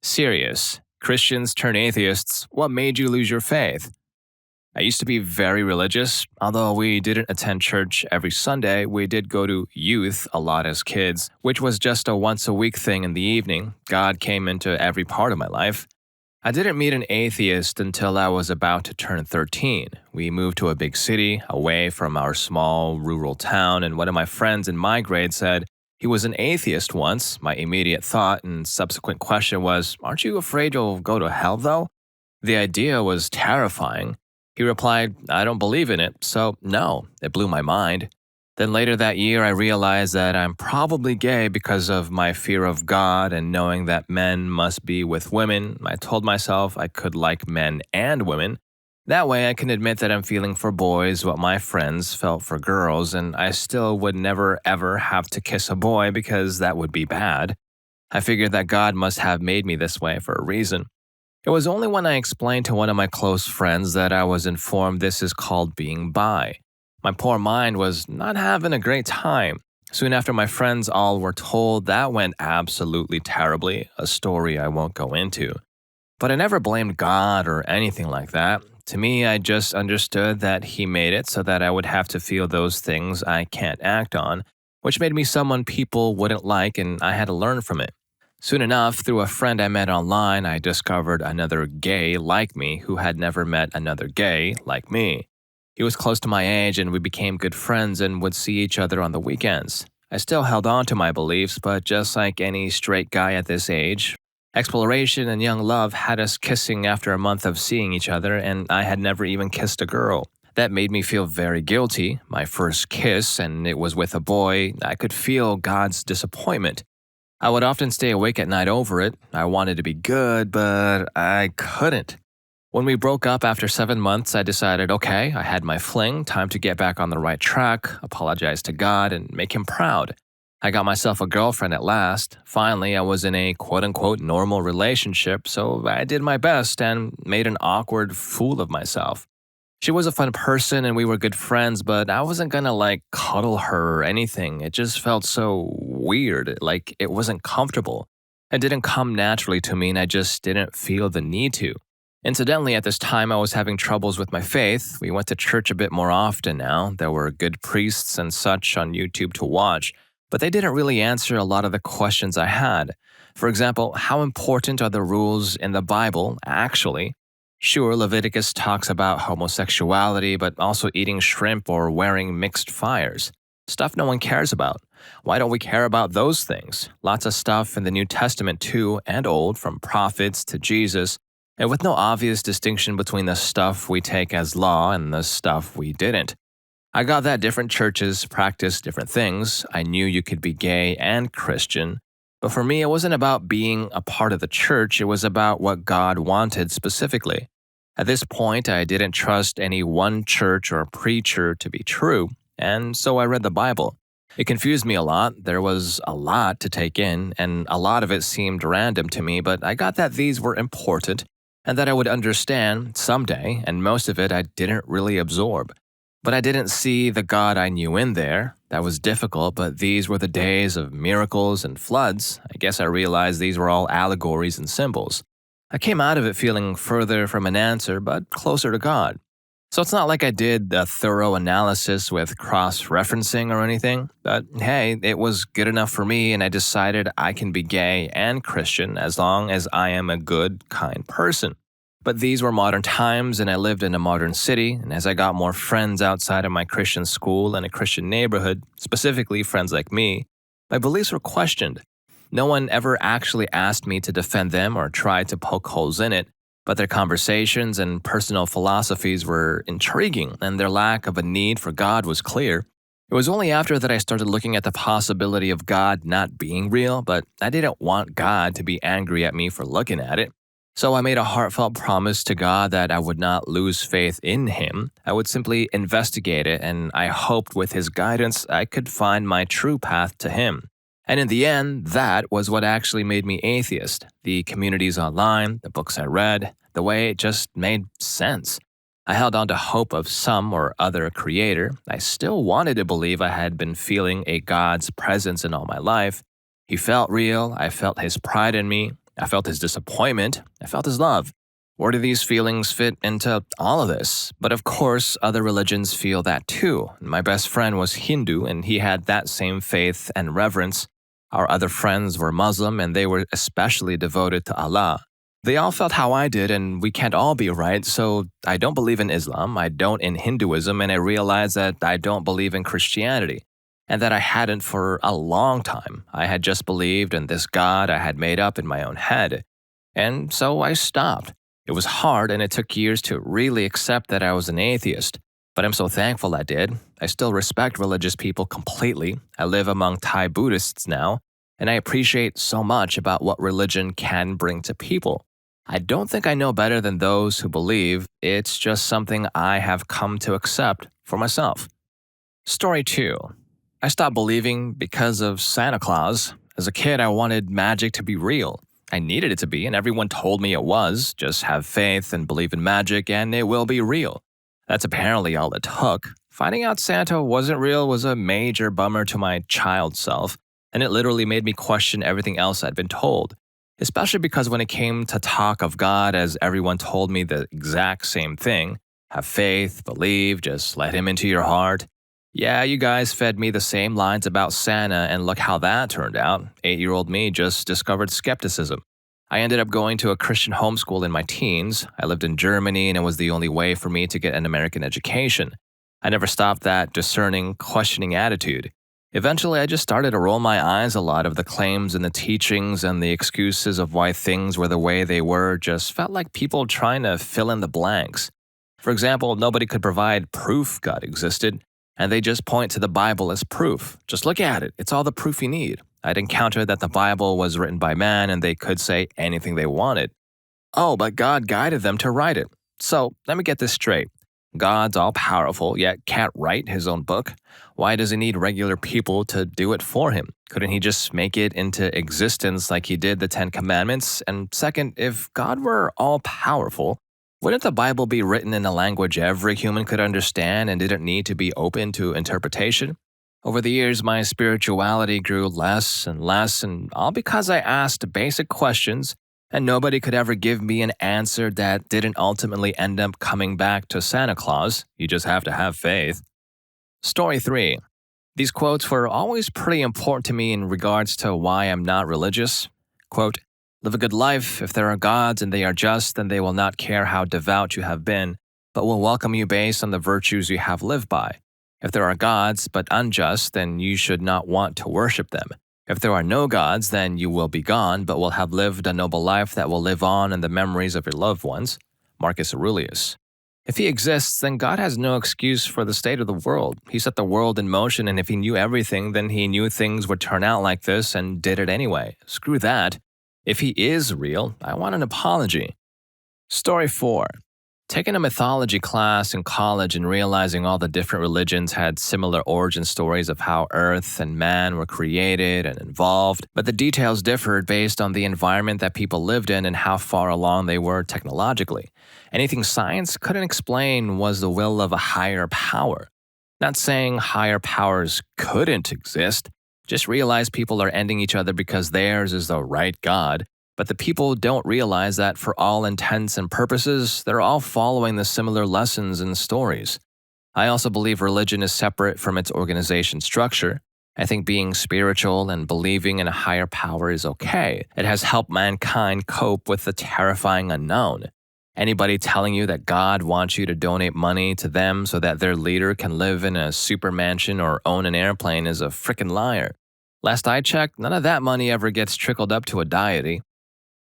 Serious. Christians turn atheists. What made you lose your faith? I used to be very religious. Although we didn't attend church every Sunday, we did go to youth a lot as kids, which was just a once a week thing in the evening. God came into every part of my life. I didn't meet an atheist until I was about to turn 13. We moved to a big city, away from our small rural town, and one of my friends in my grade said he was an atheist once. My immediate thought and subsequent question was, "Aren't you afraid you'll go to hell, though?" The idea was terrifying. He replied, "I don't believe in it, so no." It blew my mind. Then later that year, I realized that I'm probably gay because of my fear of God and knowing that men must be with women. I told myself I could like men and women. That way, I can admit that I'm feeling for boys what my friends felt for girls, and I still would never ever have to kiss a boy because that would be bad. I figured that God must have made me this way for a reason. It was only when I explained to one of my close friends that I was informed this is called being bi. My poor mind was not having a great time. Soon after my friends all were told, that went absolutely terribly, a story I won't go into. But I never blamed God or anything like that. To me, I just understood that He made it so that I would have to feel those things I can't act on, which made me someone people wouldn't like, and I had to learn from it. Soon enough, through a friend I met online, I discovered another gay like me who had never met another gay like me. He was close to my age and we became good friends and would see each other on the weekends. I still held on to my beliefs, but just like any straight guy at this age, exploration and young love had us kissing after a month of seeing each other, and I had never even kissed a girl. That made me feel very guilty. My first kiss, and it was with a boy. I could feel God's disappointment. I would often stay awake at night over it. I wanted to be good, but I couldn't. When we broke up after 7 months, I decided, okay, I had my fling, time to get back on the right track, apologize to God, and make Him proud. I got myself a girlfriend at last. Finally, I was in a quote-unquote normal relationship, so I did my best and made an awkward fool of myself. She was a fun person and we were good friends, but I wasn't gonna cuddle her or anything. It just felt so weird, like it wasn't comfortable. It didn't come naturally to me and I just didn't feel the need to. Incidentally, at this time, I was having troubles with my faith. We went to church a bit more often now. There were good priests and such on YouTube to watch, but they didn't really answer a lot of the questions I had. For example, how important are the rules in the Bible, actually? Sure, Leviticus talks about homosexuality, but also eating shrimp or wearing mixed fires. Stuff no one cares about. Why don't we care about those things? Lots of stuff in the New Testament too, and Old, from prophets to Jesus, and with no obvious distinction between the stuff we take as law and the stuff we didn't. I got that different churches practice different things. I knew you could be gay and Christian. But for me, it wasn't about being a part of the church. It was about what God wanted specifically. At this point, I didn't trust any one church or preacher to be true, and so I read the Bible. It confused me a lot. There was a lot to take in, and a lot of it seemed random to me, but I got that these were important and that I would understand someday, and most of it I didn't really absorb. But I didn't see the God I knew in there. That was difficult, but these were the days of miracles and floods. I guess I realized these were all allegories and symbols. I came out of it feeling further from an answer, but closer to God. So it's not like I did a thorough analysis with cross-referencing or anything, but hey, it was good enough for me and I decided I can be gay and Christian as long as I am a good, kind person. But these were modern times and I lived in a modern city, and as I got more friends outside of my Christian school and a Christian neighborhood, specifically friends like me, my beliefs were questioned. No one ever actually asked me to defend them or try to poke holes in it, but their conversations and personal philosophies were intriguing, and their lack of a need for God was clear. It was only after that I started looking at the possibility of God not being real, but I didn't want God to be angry at me for looking at it. So I made a heartfelt promise to God that I would not lose faith in Him. I would simply investigate it, and I hoped with His guidance I could find my true path to Him. And in the end, that was what actually made me atheist. The communities online, the books I read, the way it just made sense. I held on to hope of some or other creator. I still wanted to believe I had been feeling a God's presence in all my life. He felt real, I felt His pride in me, I felt his disappointment. I felt his love. Where do these feelings fit into all of this? But of course, other religions feel that too. My best friend was Hindu, and he had that same faith and reverence. Our other friends were Muslim, and they were especially devoted to Allah. They all felt how I did, and we can't all be right, so I don't believe in Islam, I don't in Hinduism, and I realized that I don't believe in Christianity, and that I hadn't for a long time. I had just believed in this God I had made up in my own head. And so I stopped. It was hard, and it took years to really accept that I was an atheist. But I'm so thankful I did. I still respect religious people completely. I live among Thai Buddhists now, and I appreciate so much about what religion can bring to people. I don't think I know better than those who believe. It's just something I have come to accept for myself. Story 2. I stopped believing because of Santa Claus. As a kid, I wanted magic to be real. I needed it to be, and everyone told me it was. Just have faith and believe in magic, and it will be real. That's apparently all it took. Finding out Santa wasn't real was a major bummer to my child self, and it literally made me question everything else I'd been told. Especially because when it came to talk of God, as everyone told me the exact same thing, have faith, believe, just let him into your heart. Yeah, you guys fed me the same lines about Santa, and look how that turned out. 8-year-old me just discovered skepticism. I ended up going to a Christian homeschool in my teens. I lived in Germany, and it was the only way for me to get an American education. I never stopped that discerning, questioning attitude. Eventually, I just started to roll my eyes a lot of the claims and the teachings, and the excuses of why things were the way they were just felt like people trying to fill in the blanks. For example, nobody could provide proof God existed, and they just point to the Bible as proof. Just look at it, it's all the proof you need. I'd encountered that the Bible was written by man, and they could say anything they wanted. Oh, but God guided them to write it. So, let me get this straight. God's all-powerful, yet can't write his own book. Why does he need regular people to do it for him? Couldn't he just make it into existence like he did the Ten Commandments? And second, if God were all-powerful, wouldn't the Bible be written in a language every human could understand and didn't need to be open to interpretation? Over the years, my spirituality grew less, and all because I asked basic questions, and nobody could ever give me an answer that didn't ultimately end up coming back to Santa Claus. You just have to have faith. Story 3. These quotes were always pretty important to me in regards to why I'm not religious. Quote, live a good life. If there are gods and they are just, then they will not care how devout you have been, but will welcome you based on the virtues you have lived by. If there are gods but unjust, then you should not want to worship them. If there are no gods, then you will be gone, but will have lived a noble life that will live on in the memories of your loved ones. Marcus Aurelius. If he exists, then God has no excuse for the state of the world. He set the world in motion, and if he knew everything, then he knew things would turn out like this and did it anyway. Screw that. If he is real, I want an apology. Story 4. Taking a mythology class in college and realizing all the different religions had similar origin stories of how Earth and man were created and involved, but the details differed based on the environment that people lived in and how far along they were technologically. Anything science couldn't explain was the will of a higher power. Not saying higher powers couldn't exist, just realize people are ending each other because theirs is the right God. But the people don't realize that for all intents and purposes, they're all following the similar lessons and stories. I also believe religion is separate from its organization structure. I think being spiritual and believing in a higher power is okay. It has helped mankind cope with the terrifying unknown. Anybody telling you that God wants you to donate money to them so that their leader can live in a super mansion or own an airplane is a frickin' liar. Last I checked, none of that money ever gets trickled up to a deity.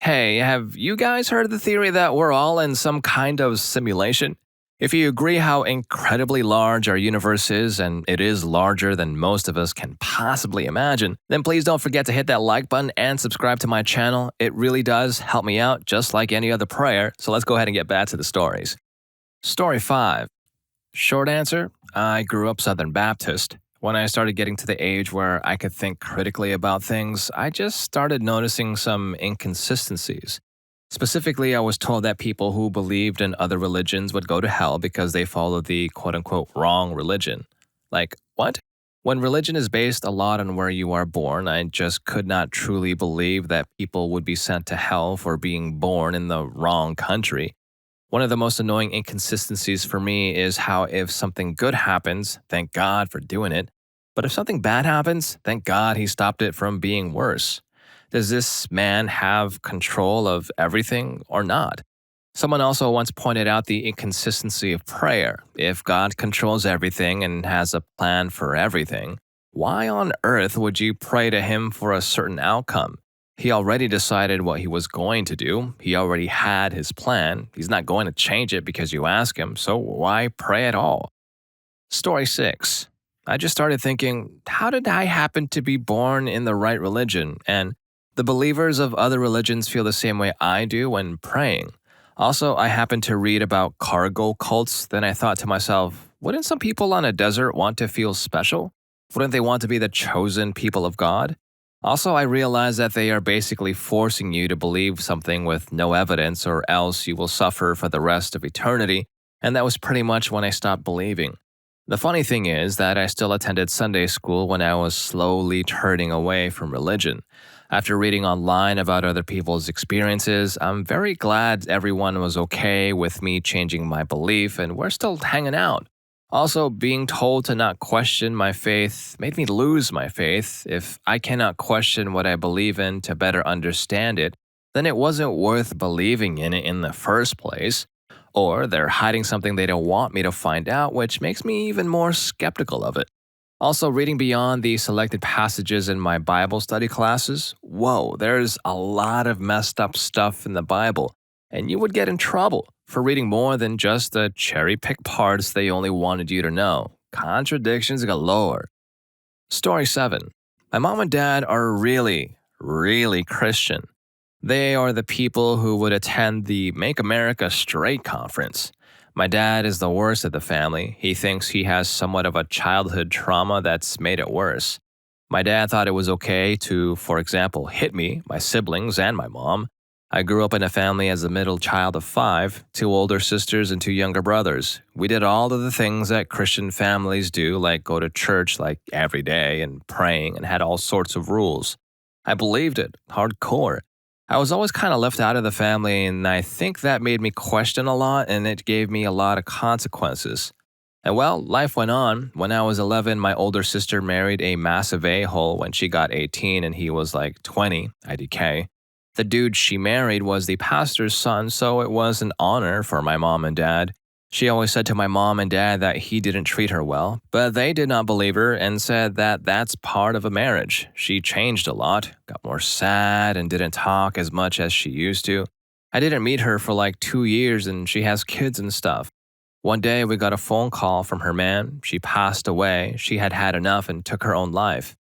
Hey, have you guys heard the theory that we're all in some kind of simulation? If you agree how incredibly large our universe is, and it is larger than most of us can possibly imagine, then please don't forget to hit that like button and subscribe to my channel. It really does help me out, just like any other prayer. So let's go ahead and get back to the stories. Story 5. Short answer, I grew up Southern Baptist. When I started getting to the age where I could think critically about things, I just started noticing some inconsistencies. Specifically, I was told that people who believed in other religions would go to hell because they followed the quote-unquote wrong religion. Like, what? When religion is based a lot on where you are born, I just could not truly believe that people would be sent to hell for being born in the wrong country. One of the most annoying inconsistencies for me is how if something good happens, thank God for doing it. But if something bad happens, thank God he stopped it from being worse. Does this man have control of everything or not? Someone also once pointed out the inconsistency of prayer. If God controls everything and has a plan for everything, why on earth would you pray to him for a certain outcome? He already decided what he was going to do. He already had his plan. He's not going to change it because you ask him, so why pray at all? Story 6. I just started thinking, how did I happen to be born in the right religion? And the believers of other religions feel the same way I do when praying. Also, I happened to read about cargo cults. Then I thought to myself, wouldn't some people on a desert want to feel special? Wouldn't they want to be the chosen people of God? Also, I realized that they are basically forcing you to believe something with no evidence, or else you will suffer for the rest of eternity, and that was pretty much when I stopped believing. The funny thing is that I still attended Sunday school when I was slowly turning away from religion. After reading online about other people's experiences, I'm very glad everyone was okay with me changing my belief and we're still hanging out. Also, being told to not question my faith made me lose my faith. If I cannot question what I believe in to better understand it, then it wasn't worth believing in it in the first place. Or they're hiding something they don't want me to find out, which makes me even more skeptical of it. Also, reading beyond the selected passages in my Bible study classes, whoa, there's a lot of messed up stuff in the Bible, and you would get in trouble for reading more than just the cherry picked parts they only wanted you to know. Contradictions galore. Story 7. My mom and dad are really Christian. They are the people who would attend the Make America Straight conference. My dad is the worst of the family. He thinks he has somewhat of a childhood trauma that's made it worse. My dad thought it was okay to, for example, hit me, my siblings, and my mom. I grew up in a family as the middle child of 5, 2 older sisters and 2 younger brothers. We did all of the things that Christian families do, like go to church like every day and praying, and had all sorts of rules. I believed it, hardcore. I was always kind of left out of the family, and I think that made me question a lot, and it gave me a lot of consequences. And well, life went on. When I was 11, my older sister married a massive a-hole when she got 18 and he was like 20, IDK. The dude she married was the pastor's son, so it was an honor for my mom and dad. She always said to my mom and dad that he didn't treat her well, but they did not believe her and said that that's part of a marriage. She changed a lot, got more sad, and didn't talk as much as she used to. I didn't meet her for like 2 years and she has kids and stuff. One day we got a phone call from her man. She passed away. She had had enough and took her own life.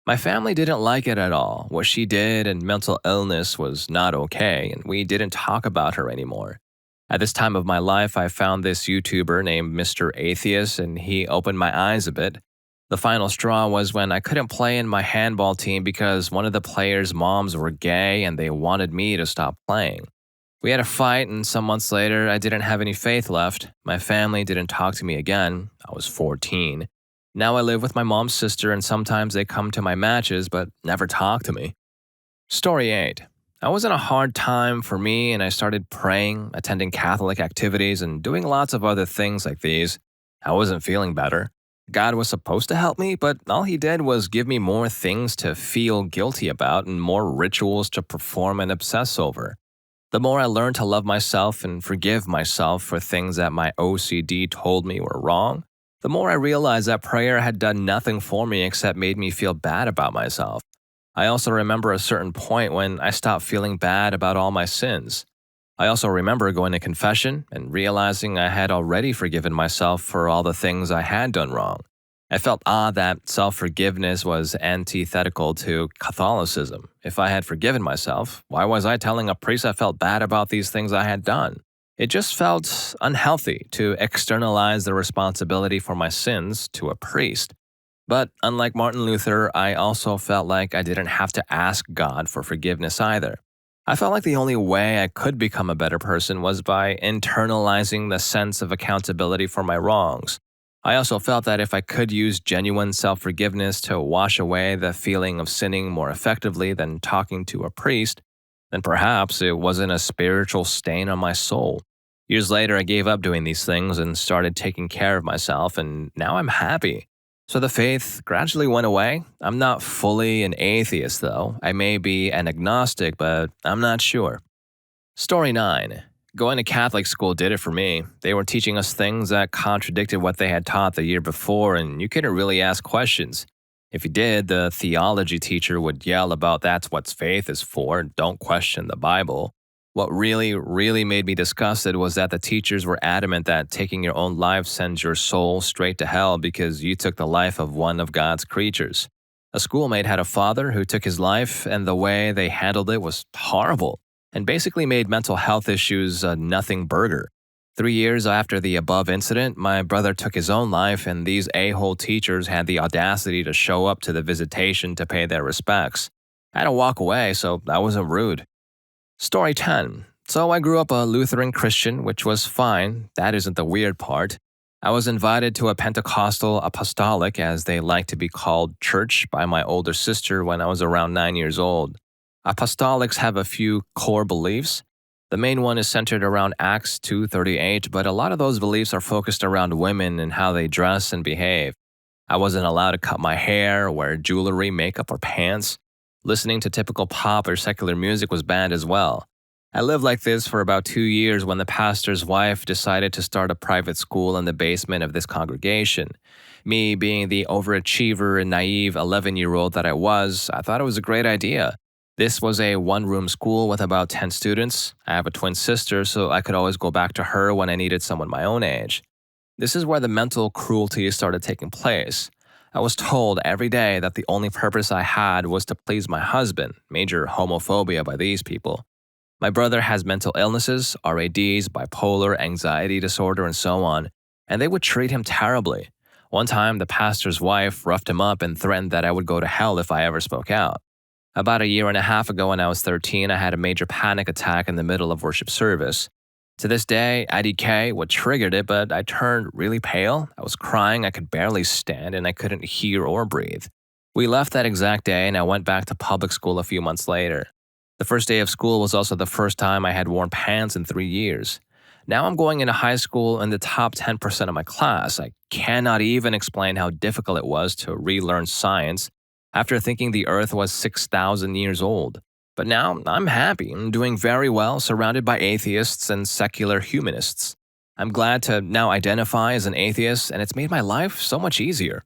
My family didn't like it at all. What she did and mental illness was not okay, and we didn't talk about her anymore. At this time of my life, I found this YouTuber named Mr. Atheist, and he opened my eyes a bit. The final straw was when I couldn't play in my handball team because one of the players' moms were gay and they wanted me to stop playing. We had a fight, and some months later, I didn't have any faith left. My family didn't talk to me again. I was 14. Now I live with my mom's sister, and sometimes they come to my matches, but never talk to me. Story 8. I was in a hard time for me, and I started praying, attending Catholic activities, and doing lots of other things like these. I wasn't feeling better. God was supposed to help me, but all he did was give me more things to feel guilty about and more rituals to perform and obsess over. The more I learned to love myself and forgive myself for things that my OCD told me were wrong, the more I realized that prayer had done nothing for me except made me feel bad about myself. I also remember a certain point when I stopped feeling bad about all my sins. I also remember going to confession and realizing I had already forgiven myself for all the things I had done wrong. I felt odd that self-forgiveness was antithetical to Catholicism. If I had forgiven myself, why was I telling a priest I felt bad about these things I had done? It just felt unhealthy to externalize the responsibility for my sins to a priest. But unlike Martin Luther, I also felt like I didn't have to ask God for forgiveness either. I felt like the only way I could become a better person was by internalizing the sense of accountability for my wrongs. I also felt that if I could use genuine self forgiveness to wash away the feeling of sinning more effectively than talking to a priest, then perhaps it wasn't a spiritual stain on my soul. Years later, I gave up doing these things and started taking care of myself, and now I'm happy. So the faith gradually went away. I'm not fully an atheist, though. I may be an agnostic, but I'm not sure. Story 9. Going to Catholic school did it for me. They were teaching us things that contradicted what they had taught the year before, and you couldn't really ask questions. If you did, the theology teacher would yell about that's what faith is for, don't question the Bible. What really made me disgusted was that the teachers were adamant that taking your own life sends your soul straight to hell because you took the life of one of God's creatures. A schoolmate had a father who took his life, and the way they handled it was horrible and basically made mental health issues a nothing burger. 3 years after the above incident, my brother took his own life, and these a-hole teachers had the audacity to show up to the visitation to pay their respects. I had to walk away, so that wasn't rude. Story 10. So I grew up a Lutheran Christian, which was fine. That isn't the weird part. I was invited to a Pentecostal apostolic, as they like to be called, church by my older sister when I was around 9 years old. Apostolics have a few core beliefs. The main one is centered around Acts 2:38, but a lot of those beliefs are focused around women and how they dress and behave. I wasn't allowed to cut my hair, wear jewelry, makeup, or pants. Listening to typical pop or secular music was banned as well. I lived like this for about 2 years when the pastor's wife decided to start a private school in the basement of this congregation. Me, being the overachiever and naive 11-year-old that I was, I thought it was a great idea. This was a one-room school with about 10 students. I have a twin sister, so I could always go back to her when I needed someone my own age. This is where the mental cruelty started taking place. I was told every day that the only purpose I had was to please my husband, major homophobia by these people. My brother has mental illnesses, RADs, bipolar, anxiety disorder, and so on, and they would treat him terribly. One time, the pastor's wife roughed him up and threatened that I would go to hell if I ever spoke out. About a year and a half ago when I was 13, I had a major panic attack in the middle of worship service. To this day, IDK, what triggered it, but I turned really pale. I was crying, I could barely stand, and I couldn't hear or breathe. We left that exact day, and I went back to public school a few months later. The first day of school was also the first time I had worn pants in 3 years. Now I'm going into high school in the top 10% of my class. I cannot even explain how difficult it was to relearn science after thinking the Earth was 6,000 years old. But now I'm happy and doing very well, surrounded by atheists and secular humanists. I'm glad to now identify as an atheist, and it's made my life so much easier.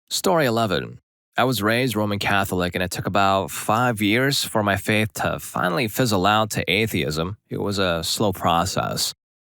Story 11. I was raised Roman Catholic, and it took about 5 years for my faith to finally fizzle out to atheism. It was a slow process.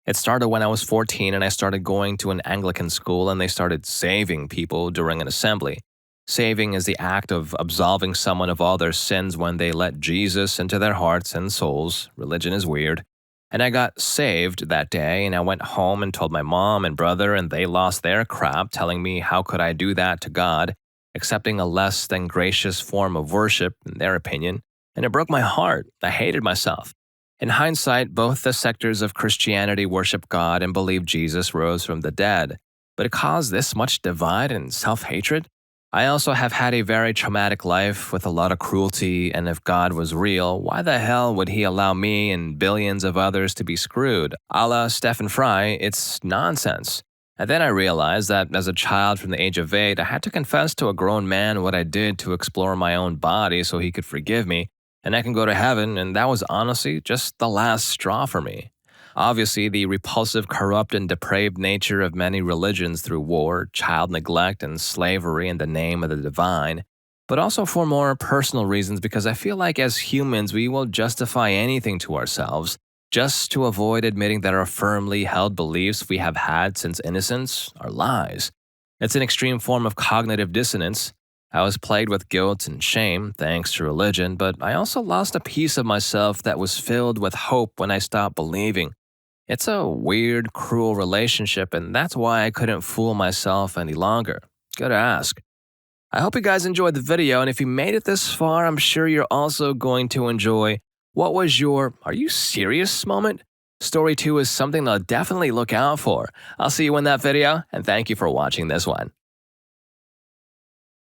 It started when I was 14 and I started going to an Anglican school, and they started saving people during an assembly. Saving is the act of absolving someone of all their sins when they let Jesus into their hearts and souls. Religion is weird. And I got saved that day, and I went home and told my mom and brother, and they lost their crap, telling me how could I do that to God, accepting a less than gracious form of worship, in their opinion. And it broke my heart. I hated myself. In hindsight, both the sectors of Christianity worship God and believe Jesus rose from the dead. But it caused this much divide and self-hatred? I also have had a very traumatic life with a lot of cruelty, and if God was real, why the hell would he allow me and billions of others to be screwed? A la Stephen Fry, it's nonsense. And then I realized that as a child from the age of 8, I had to confess to a grown man what I did to explore my own body so he could forgive me, and I can go to heaven, and that was honestly just the last straw for me. Obviously, the repulsive, corrupt, and depraved nature of many religions through war, child neglect, and slavery in the name of the divine, but also for more personal reasons because I feel like as humans we will justify anything to ourselves just to avoid admitting that our firmly held beliefs we have had since innocence are lies. It's an extreme form of cognitive dissonance. I was plagued with guilt and shame thanks to religion, but I also lost a piece of myself that was filled with hope when I stopped believing. It's a weird, cruel relationship, and that's why I couldn't fool myself any longer. Good ask. I hope you guys enjoyed the video, and if you made it this far, I'm sure you're also going to enjoy what was your "are you serious" moment? Story 2 is something to definitely look out for. I'll see you in that video, and thank you for watching this one.